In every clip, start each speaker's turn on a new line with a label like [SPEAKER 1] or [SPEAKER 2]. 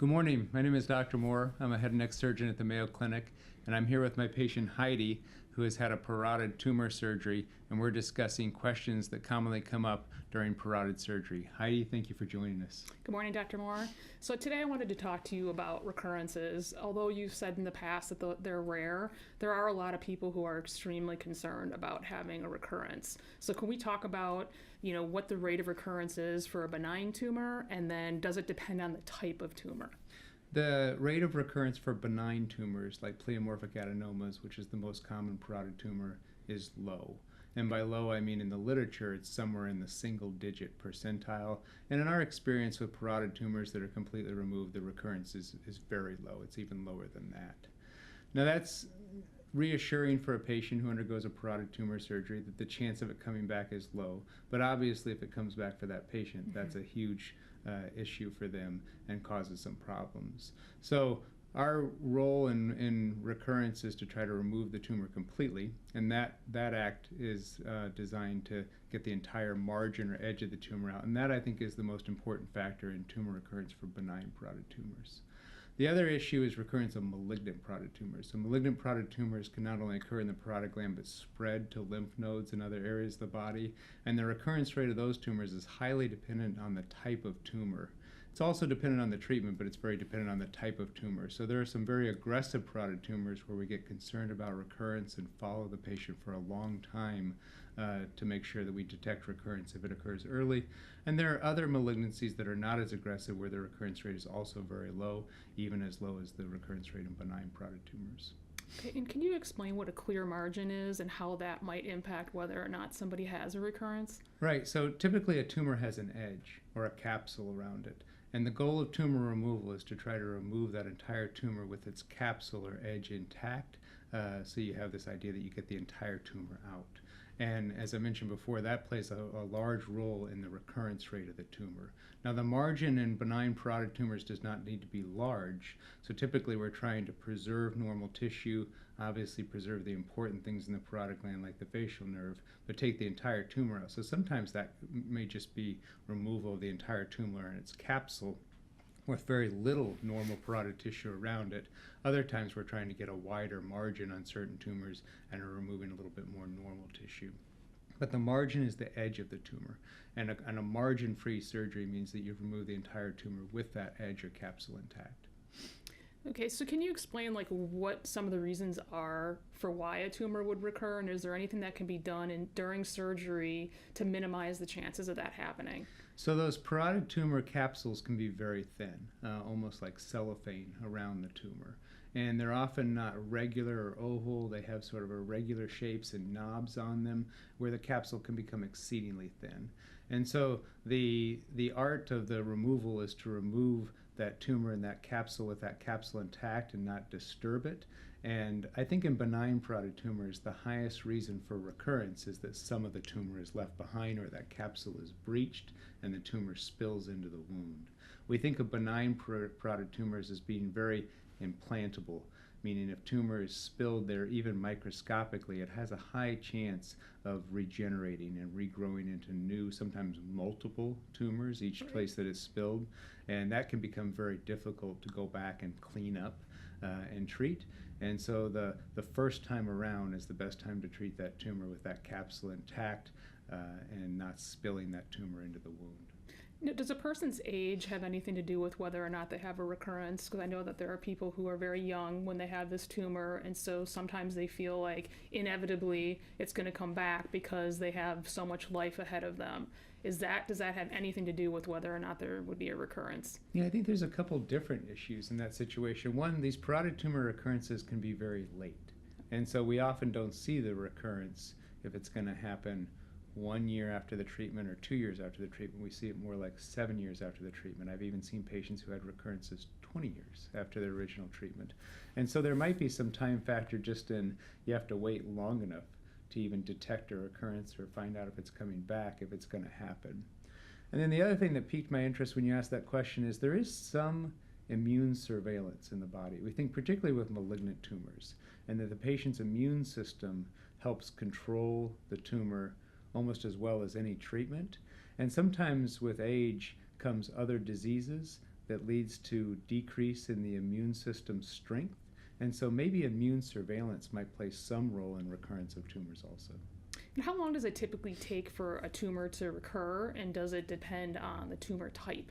[SPEAKER 1] Good morning. My name is Dr. Moore. I'm a head and neck surgeon at the Mayo Clinic, and I'm here with my patient Heidi, who has had a parotid tumor surgery, and we're discussing questions that commonly come up during parotid surgery. Heidi, thank you for joining us.
[SPEAKER 2] Good morning, Dr. Moore. So today I wanted to talk to you about recurrences. Although you've said in the past that they're rare, there are a lot of people who are extremely concerned about having a recurrence. So can we talk about, what the rate of recurrence is for a benign tumor, and then does it depend on the type of tumor?
[SPEAKER 1] The rate of recurrence for benign tumors like pleomorphic adenomas, which is the most common parotid tumor, is low. And by low, I mean in the literature, it's somewhere in the single-digit percentile. And in our experience with parotid tumors that are completely removed, the recurrence is very low. It's even lower than that. Now that's reassuring for a patient who undergoes a parotid tumor surgery that the chance of it coming back is low. But obviously, if it comes back for that patient, that's a huge issue for them and causes some problems. So our role in recurrence is to try to remove the tumor completely, and that act is designed to get the entire margin or edge of the tumor out, and that I think is the most important factor in tumor recurrence for benign parotid tumors. The other issue is recurrence of malignant parotid tumors. So malignant parotid tumors can not only occur in the parotid gland but spread to lymph nodes and other areas of the body, and the recurrence rate of those tumors is highly dependent on the type of tumor. It's also dependent on the treatment, but it's very dependent on the type of tumor. So there are some very aggressive parotid tumors where we get concerned about recurrence and follow the patient for a long time to make sure that we detect recurrence if it occurs early. And there are other malignancies that are not as aggressive where the recurrence rate is also very low, even as low as the recurrence rate in benign parotid tumors.
[SPEAKER 2] Okay, and can you explain what a clear margin is and how that might impact whether or not somebody has a recurrence?
[SPEAKER 1] Right, so typically a tumor has an edge or a capsule around it. And the goal of tumor removal is to try to remove that entire tumor with its capsule or edge intact. So you have this idea that you get the entire tumor out. And as I mentioned before, that plays a large role in the recurrence rate of the tumor. Now, the margin in benign parotid tumors does not need to be large. So typically we're trying to preserve normal tissue, obviously preserve the important things in the parotid gland like the facial nerve, but take the entire tumor out. So sometimes that may just be removal of the entire tumor and its capsule with very little normal parotid tissue around it. Other times we're trying to get a wider margin on certain tumors and are removing a little bit more normal tissue. But the margin is the edge of the tumor, and a margin-free surgery means that you've removed the entire tumor with that edge or capsule intact.
[SPEAKER 2] Okay, so can you explain what some of the reasons are for why a tumor would recur, and is there anything that can be done during surgery to minimize the chances of that happening?
[SPEAKER 1] So those parotid tumor capsules can be very thin, almost like cellophane around the tumor. And they're often not regular or oval. They have sort of irregular shapes and knobs on them where the capsule can become exceedingly thin. And so the art of the removal is to remove that tumor in that capsule with that capsule intact and not disturb it. And I think in benign parotid tumors, the highest reason for recurrence is that some of the tumor is left behind or that capsule is breached and the tumor spills into the wound. We think of benign parotid tumors as being very implantable, meaning if tumor is spilled there even microscopically, it has a high chance of regenerating and regrowing into new, sometimes multiple tumors each place that is spilled, and that can become very difficult to go back and clean up and treat. And so the first time around is the best time to treat that tumor with that capsule intact and not spilling that tumor into the wound.
[SPEAKER 2] Does a person's age have anything to do with whether or not they have a recurrence? Because I know that there are people who are very young when they have this tumor, and so sometimes they feel like inevitably it's going to come back because they have so much life ahead of them. Does that have anything to do with whether or not there would be a recurrence?
[SPEAKER 1] Yeah, I think there's a couple different issues in that situation. One, these parotid tumor recurrences can be very late, and so we often don't see the recurrence if it's going to happen 1 year after the treatment or 2 years after the treatment. We see it more like 7 years after the treatment. I've even seen patients who had recurrences 20 years after their original treatment. And so there might be some time factor just in you have to wait long enough to even detect a recurrence or find out if it's coming back, if it's going to happen. And then the other thing that piqued my interest when you asked that question is there is some immune surveillance in the body. We think particularly with malignant tumors, and that the patient's immune system helps control the tumor almost as well as any treatment. And sometimes with age comes other diseases that leads to decrease in the immune system's strength. And so maybe immune surveillance might play some role in recurrence of tumors also.
[SPEAKER 2] And how long does it typically take for a tumor to recur, and does it depend on the tumor type?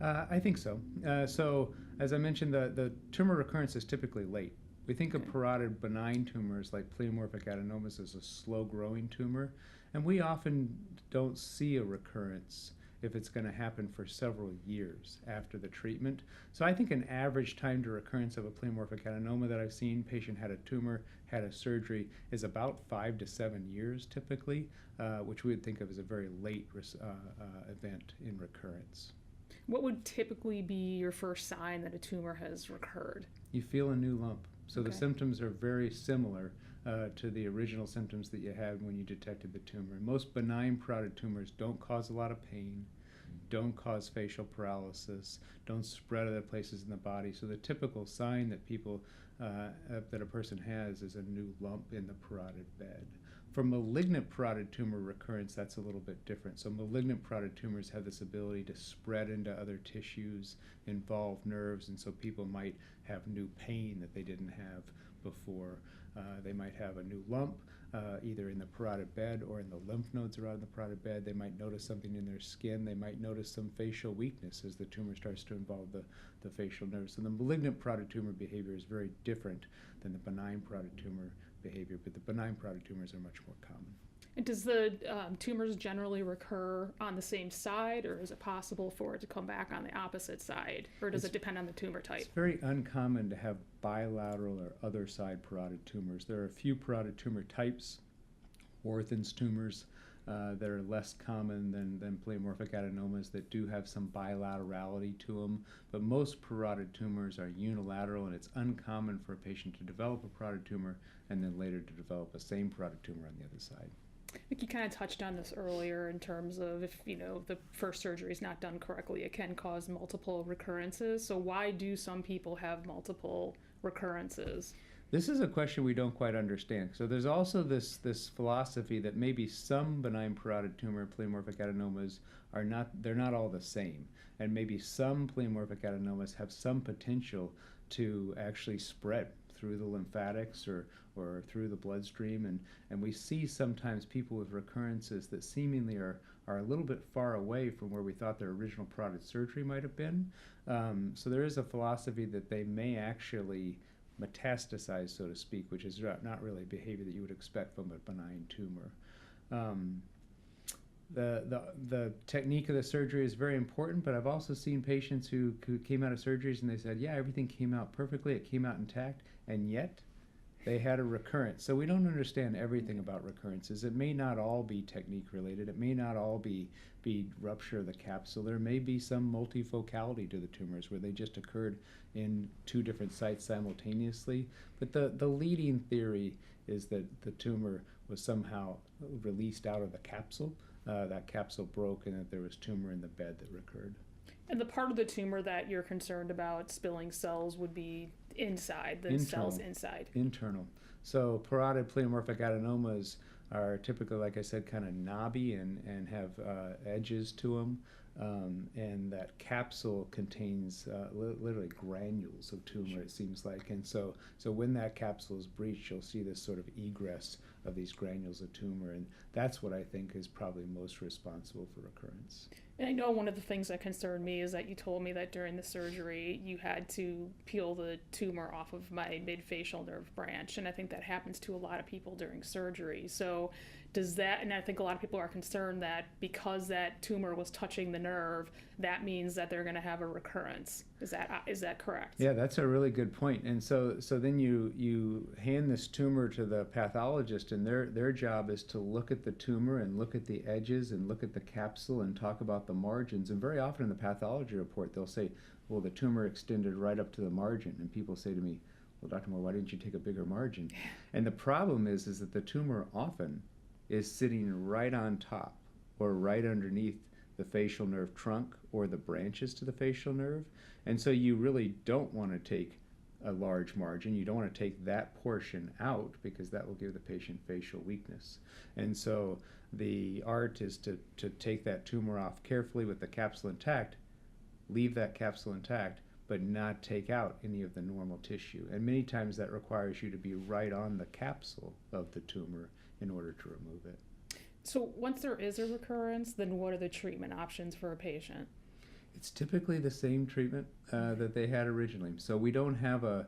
[SPEAKER 1] I think so. So as I mentioned, the tumor recurrence is typically late. We think of parotid benign tumors like pleomorphic adenomas as a slow-growing tumor, and we often don't see a recurrence if it's going to happen for several years after the treatment. So I think an average time to recurrence of a pleomorphic adenoma that I've seen, patient had a tumor, had a surgery, is about 5 to 7 years typically, which we would think of as a very late event in recurrence.
[SPEAKER 2] What would typically be your first sign that a tumor has recurred?
[SPEAKER 1] You feel a new lump. So the
[SPEAKER 2] Okay.
[SPEAKER 1] symptoms are very similar to the original symptoms that you had when you detected the tumor. Most benign parotid tumors don't cause a lot of pain, don't cause facial paralysis, don't spread other places in the body. So the typical sign that that a person has is a new lump in the parotid bed. For malignant parotid tumor recurrence, that's a little bit different. So malignant parotid tumors have this ability to spread into other tissues, involve nerves, and so people might have new pain that they didn't have before. They might have a new lump, either in the parotid bed or in the lymph nodes around the parotid bed. They might notice something in their skin. They might notice some facial weakness as the tumor starts to involve the facial nerves. So the malignant parotid tumor behavior is very different than the benign parotid tumor behavior, but the benign parotid tumors are much more common.
[SPEAKER 2] And does the tumors generally recur on the same side, or is it possible for it to come back on the opposite side, or does it depend on the tumor type?
[SPEAKER 1] It's very uncommon to have bilateral or other side parotid tumors. There are a few parotid tumor types, Orthan's tumors, that are less common than pleomorphic adenomas that do have some bilaterality to them, but most parotid tumors are unilateral, and it's uncommon for a patient to develop a parotid tumor and then later to develop a same parotid tumor on the other side.
[SPEAKER 2] I think you kind of touched on this earlier in terms of if the first surgery is not done correctly, it can cause multiple recurrences. So why do some people have multiple recurrences?
[SPEAKER 1] This is a question we don't quite understand. So there's also this philosophy that maybe some benign parotid tumor pleomorphic adenomas they're not all the same, and maybe some pleomorphic adenomas have some potential to actually spread through the lymphatics or through the bloodstream, and we see sometimes people with recurrences that seemingly are a little bit far away from where we thought their original parotid surgery might have been. So there is a philosophy that they may actually metastasize, so to speak, which is not really behavior that you would expect from a benign tumor. The technique of the surgery is very important, but I've also seen patients who came out of surgeries and they said, yeah, everything came out perfectly, it came out intact, and yet they had a recurrence. So we don't understand everything about recurrences. It may not all be technique related. It may not all be rupture of the capsule. There may be some multifocality to the tumors where they just occurred in 2 different sites simultaneously. But the leading theory is that the tumor was somehow released out of the capsule. That capsule broke and that there was tumor in the bed that recurred.
[SPEAKER 2] And the part of the tumor that you're concerned about spilling cells would be inside, the
[SPEAKER 1] Internal.
[SPEAKER 2] cells inside.
[SPEAKER 1] Internal. So parotid pleomorphic adenomas are typically, like I said, kind of knobby and have edges to them. And that capsule contains literally granules of tumor, it seems like. And so when that capsule is breached, you'll see this sort of egress of these granules of tumor. And that's what I think is probably most responsible for recurrence.
[SPEAKER 2] And I know one of the things that concerned me is that you told me that during the surgery you had to peel the tumor off of my midfacial nerve branch, and I think that happens to a lot of people during surgery. So does that, and I think a lot of people are concerned that because that tumor was touching the nerve, that means that they're going to have a recurrence. Is that correct?
[SPEAKER 1] Yeah, that's a really good point. And so then you hand this tumor to the pathologist, and their job is to look at the tumor and look at the edges and look at the capsule and talk about the margins. And very often in the pathology report, they'll say, well, the tumor extended right up to the margin. And people say to me, well, Dr. Moore, why didn't you take a bigger margin? And the problem is that the tumor often is sitting right on top or right underneath the facial nerve trunk or the branches to the facial nerve. And so you really don't want to take a large margin. You don't want to take that portion out because that will give the patient facial weakness. And so the art is to take that tumor off carefully with the capsule intact, leave that capsule intact, but not take out any of the normal tissue. And many times that requires you to be right on the capsule of the tumor in order to remove it.
[SPEAKER 2] So once there is a recurrence, then what are the treatment options for a patient?
[SPEAKER 1] It's typically the same treatment that they had originally. So we don't have a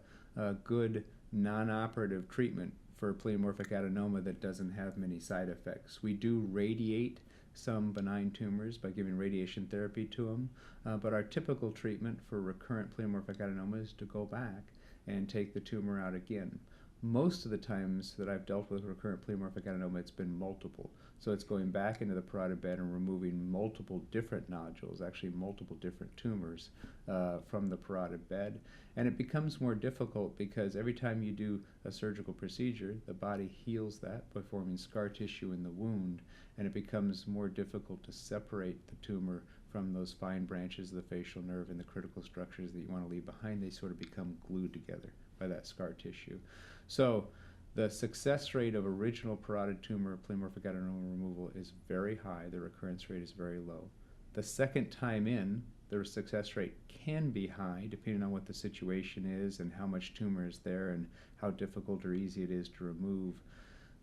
[SPEAKER 1] good non-operative treatment for pleomorphic adenoma that doesn't have many side effects. We do radiate some benign tumors by giving radiation therapy to them, but our typical treatment for recurrent pleomorphic adenoma is to go back and take the tumor out again. Most of the times that I've dealt with recurrent pleomorphic adenoma, it's been multiple. So it's going back into the parotid bed and removing multiple different nodules, actually multiple different tumors from the parotid bed. And it becomes more difficult because every time you do a surgical procedure, the body heals that by forming scar tissue in the wound, and it becomes more difficult to separate the tumor from those fine branches of the facial nerve and the critical structures that you want to leave behind. They sort of become glued together by that scar tissue. So the success rate of original parotid tumor pleomorphic adenoma removal is very high. The recurrence rate is very low. The second time in, the success rate can be high depending on what the situation is and how much tumor is there and how difficult or easy it is to remove.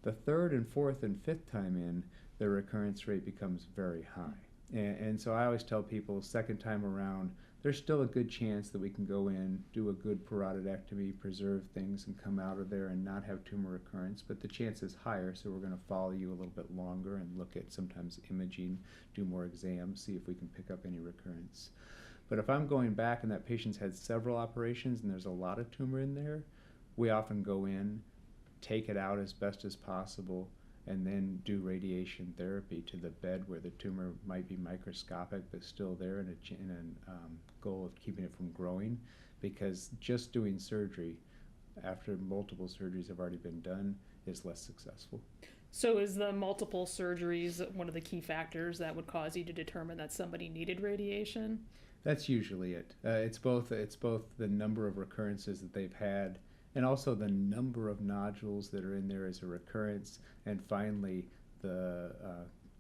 [SPEAKER 1] The third and fourth and fifth time in, the recurrence rate becomes very high. And so I always tell people, second time around, there's still a good chance that we can go in, do a good parotidectomy, preserve things, and come out of there and not have tumor recurrence, but the chance is higher, so we're going to follow you a little bit longer and look at sometimes imaging, do more exams, see if we can pick up any recurrence. But if I'm going back and that patient's had several operations and there's a lot of tumor in there, we often go in, take it out as best as possible, and then do radiation therapy to the bed where the tumor might be microscopic but still there in a goal of keeping it from growing, because just doing surgery after multiple surgeries have already been done is less successful.
[SPEAKER 2] So is the multiple surgeries one of the key factors that would cause you to determine that somebody needed radiation?
[SPEAKER 1] That's usually it. It's both the number of recurrences that they've had and also the number of nodules that are in there as a recurrence, and finally the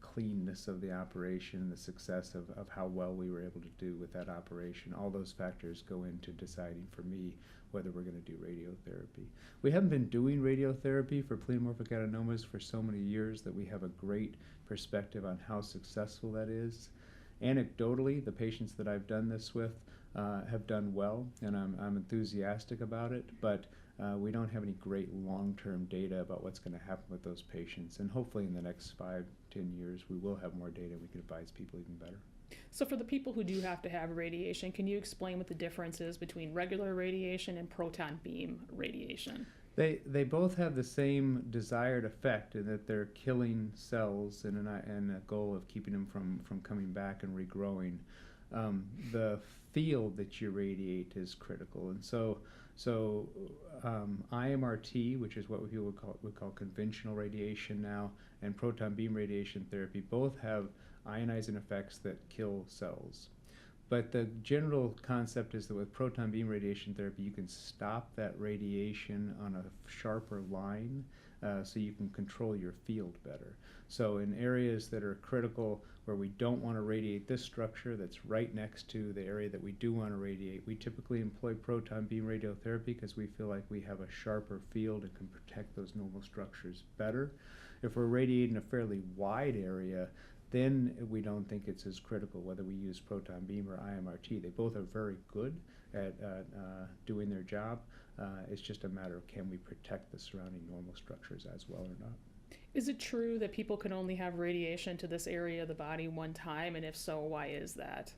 [SPEAKER 1] cleanness of the operation and the success of how well we were able to do with that operation. All those factors go into deciding for me whether we're going to do radiotherapy. We haven't been doing radiotherapy for pleomorphic adenomas for so many years that we have a great perspective on how successful that is. Anecdotally, the patients that I've done this with have done well, and I'm enthusiastic about it, but we don't have any great long-term data about what's going to happen with those patients. And hopefully in the next 5-10 years, we will have more data and we can advise people even better.
[SPEAKER 2] So for the people who do have to have radiation, can you explain what the difference is between regular radiation and proton beam radiation?
[SPEAKER 1] They both have the same desired effect in that they're killing cells and a goal of keeping them from coming back and regrowing. The field that you radiate is critical, and so IMRT, which is what people would call conventional radiation now, and proton beam radiation therapy both have ionizing effects that kill cells. But the general concept is that with proton beam radiation therapy, you can stop that radiation on a sharper line, so you can control your field better. So in areas that are critical where we don't want to radiate this structure that's right next to the area that we do want to radiate, we typically employ proton beam radiotherapy because we feel like we have a sharper field and can protect those normal structures better. If we're radiating a fairly wide area, then we don't think it's as critical whether we use proton beam or IMRT. They both are very good at doing their job. It's just a matter of can we protect the surrounding normal structures as well or not.
[SPEAKER 2] Is it true that people can only have radiation to this area of the body one time, and if so, why is that?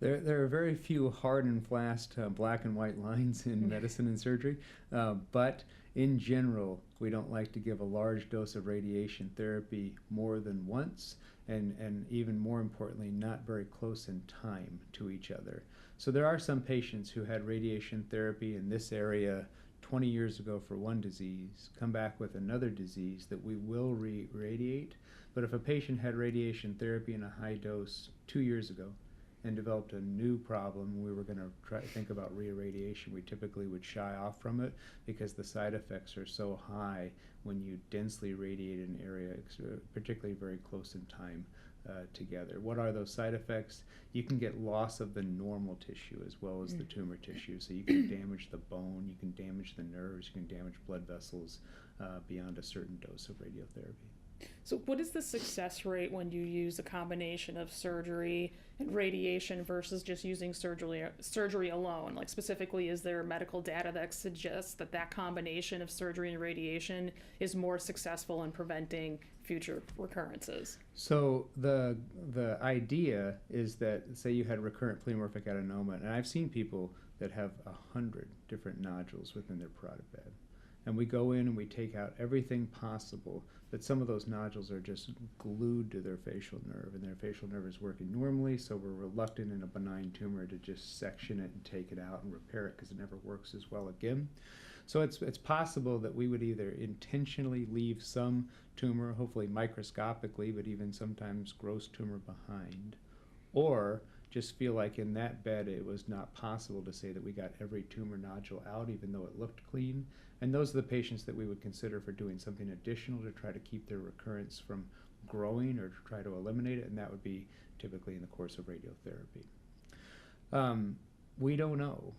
[SPEAKER 1] There are very few hard and fast black and white lines in medicine and surgery, but in general, we don't like to give a large dose of radiation therapy more than once, and even more importantly, not very close in time to each other. So there are some patients who had radiation therapy in this area 20 years ago for one disease, come back with another disease that we will radiate. But if a patient had radiation therapy in a high dose 2 years ago and developed a new problem, we were going to try to think about reirradiation, we typically would shy off from it because the side effects are so high when you densely radiate an area, particularly very close in time together. What are those side effects? You can get loss of the normal tissue as well as the tumor tissue. So you can damage the bone, you can damage the nerves, you can damage blood vessels beyond a certain dose of radiotherapy.
[SPEAKER 2] So what is the success rate when you use a combination of surgery and radiation versus just using surgery alone? Like specifically, is there medical data that suggests that that combination of surgery and radiation is more successful in preventing future recurrences?
[SPEAKER 1] So the idea is that, say you had recurrent pleomorphic adenoma, and I've seen people that have 100 different nodules within their parotid bed. And we go in and we take out everything possible, that some of those nodules are just glued to their facial nerve, and their facial nerve is working normally, so we're reluctant in a benign tumor to just section it and take it out and repair it because it never works as well again. So it's possible that we would either intentionally leave some tumor, hopefully microscopically, but even sometimes gross tumor behind, or just feel like in that bed it was not possible to say that we got every tumor nodule out even though it looked clean. And those are the patients that we would consider for doing something additional to try to keep their recurrence from growing or to try to eliminate it, and that would be typically in the course of radiotherapy. We don't know,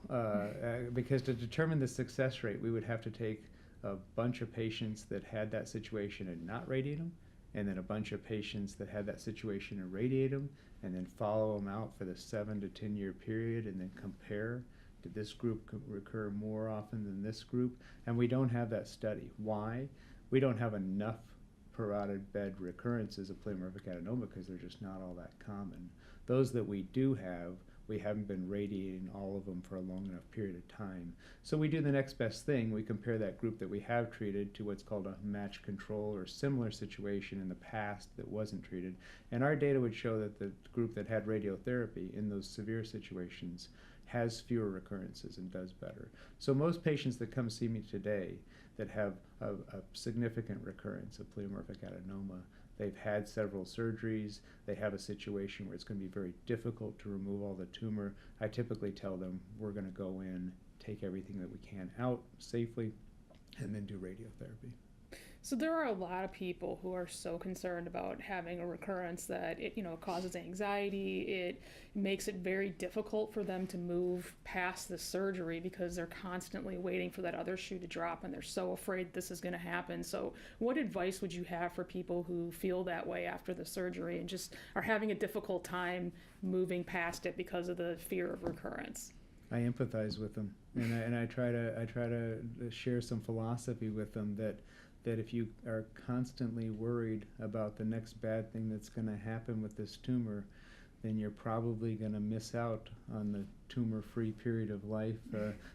[SPEAKER 1] because to determine the success rate, we would have to take a bunch of patients that had that situation and not radiate them, and then a bunch of patients that had that situation and radiate them, and then follow them out for the 7 to 10 year period, and then compare. Did this group recur more often than this group? And we don't have that study. Why? We don't have enough parotid bed recurrences of pleomorphic adenoma because they're just not all that common. Those that we do have, we haven't been radiating all of them for a long enough period of time. So we do the next best thing. We compare that group that we have treated to what's called a matched control or similar situation in the past that wasn't treated. And our data would show that the group that had radiotherapy in those severe situations has fewer recurrences and does better. So most patients that come see me today that have a significant recurrence of pleomorphic adenoma, they've had several surgeries, they have a situation where it's going to be very difficult to remove all the tumor. I typically tell them we're going to go in, take everything that we can out safely, and then do radiotherapy.
[SPEAKER 2] So there are a lot of people who are so concerned about having a recurrence that it, causes anxiety. It makes it very difficult for them to move past the surgery because they're constantly waiting for that other shoe to drop, and they're so afraid this is going to happen. So what advice would you have for people who feel that way after the surgery and just are having a difficult time moving past it because of the fear of recurrence?
[SPEAKER 1] I empathize with them, and I try to share some philosophy with them that if you are constantly worried about the next bad thing that's going to happen with this tumor, then you're probably going to miss out on the tumor-free period of life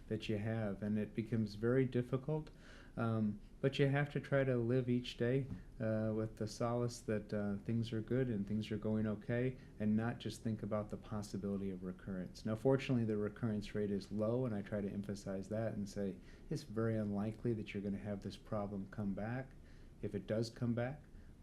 [SPEAKER 1] that you have. And it becomes very difficult, but you have to try to live each day with the solace that things are good and things are going okay, and not just think about the possibility of recurrence. Now, fortunately, the recurrence rate is low, and I try to emphasize that and say it's very unlikely that you're going to have this problem come back. If it does come back,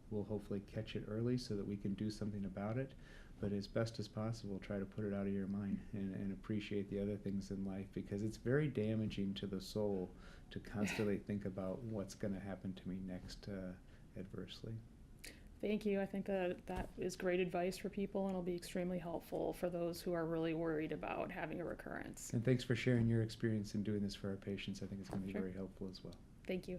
[SPEAKER 1] we'll hopefully catch it early so that we can do something about it. But as best as possible, try to put it out of your mind and appreciate the other things in life, because it's very damaging to the soul to constantly think about what's going to happen to me next adversely.
[SPEAKER 2] Thank you. I think that is great advice for people, and it'll be extremely helpful for those who are really worried about having a recurrence.
[SPEAKER 1] And thanks for sharing your experience in doing this for our patients. I think it's going to be very helpful as well.
[SPEAKER 2] Thank you.